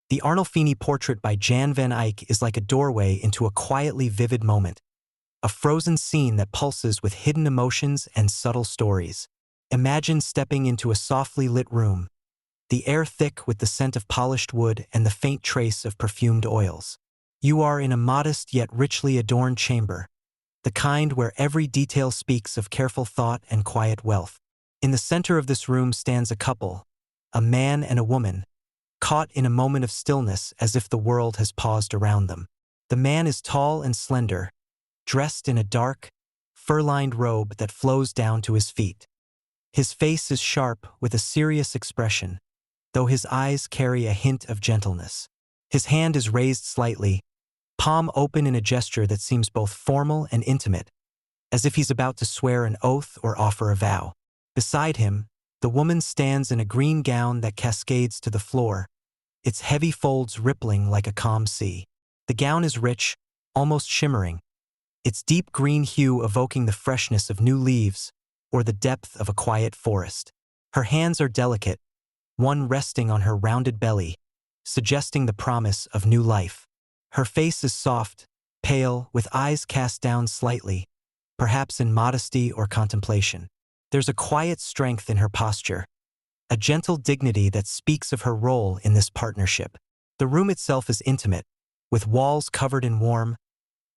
The Arnolfini Portrait by Jan van Eyck is like a doorway into a quietly vivid moment, a frozen scene that pulses with hidden emotions and subtle stories. Imagine stepping into a softly lit room, the air thick with the scent of polished wood and the faint trace of perfumed oils. You are in a modest yet richly adorned chamber, the kind where every detail speaks of careful thought and quiet wealth. In the center of this room stands a couple, a man and a woman, caught in a moment of stillness as if the world has paused around them. The man is tall and slender, dressed in a dark, fur-lined robe that flows down to his feet. His face is sharp with a serious expression, though his eyes carry a hint of gentleness. His hand is raised slightly, palm open in a gesture that seems both formal and intimate, as if he's about to swear an oath or offer a vow. Beside him, the woman stands in a green gown that cascades to the floor, its heavy folds rippling like a calm sea. The gown is rich, almost shimmering, its deep green hue evoking the freshness of new leaves or the depth of a quiet forest. Her hands are delicate, one resting on her rounded belly, suggesting the promise of new life. Her face is soft, pale, with eyes cast down slightly, perhaps in modesty or contemplation. There's a quiet strength in her posture, a gentle dignity that speaks of her role in this partnership. The room itself is intimate, with walls covered in warm,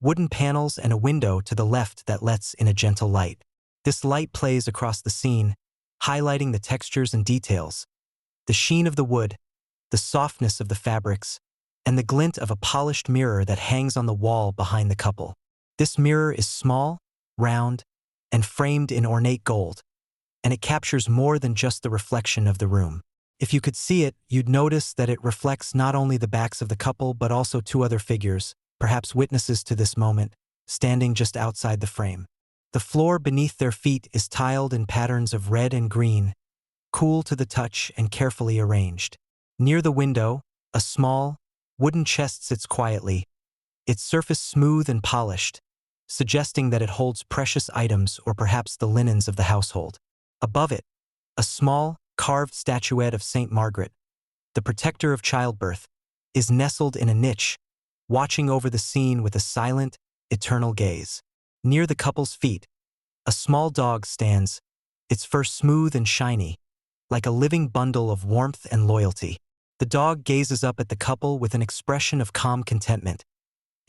wooden panels and a window to the left that lets in a gentle light. This light plays across the scene, highlighting the textures and details, the sheen of the wood, the softness of the fabrics, and the glint of a polished mirror that hangs on the wall behind the couple. This mirror is small, round, and framed in ornate gold, and it captures more than just the reflection of the room. If you could see it, you'd notice that it reflects not only the backs of the couple but also two other figures, perhaps witnesses to this moment, standing just outside the frame. The floor beneath their feet is tiled in patterns of red and green, cool to the touch and carefully arranged. Near the window, a small, wooden chest sits quietly, its surface smooth and polished, suggesting that it holds precious items or perhaps the linens of the household. Above it, a small, carved statuette of Saint Margaret, the protector of childbirth, is nestled in a niche, watching over the scene with a silent, eternal gaze. Near the couple's feet, a small dog stands, its fur smooth and shiny, like a living bundle of warmth and loyalty. The dog gazes up at the couple with an expression of calm contentment,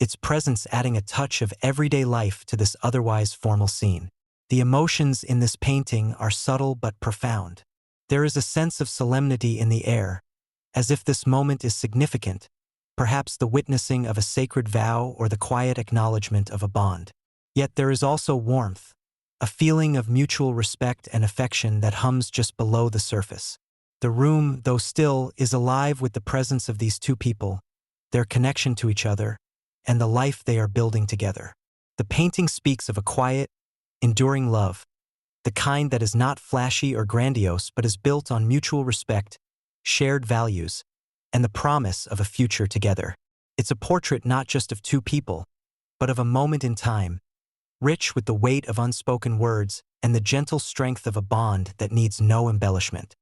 its presence adding a touch of everyday life to this otherwise formal scene. The emotions in this painting are subtle but profound. There is a sense of solemnity in the air, as if this moment is significant, perhaps the witnessing of a sacred vow or the quiet acknowledgement of a bond. Yet there is also warmth, a feeling of mutual respect and affection that hums just below the surface. The room, though still, is alive with the presence of these two people, their connection to each other, and the life they are building together. The painting speaks of a quiet, enduring love, the kind that is not flashy or grandiose but is built on mutual respect, shared values, and the promise of a future together. It's a portrait not just of two people, but of a moment in time, rich with the weight of unspoken words and the gentle strength of a bond that needs no embellishment.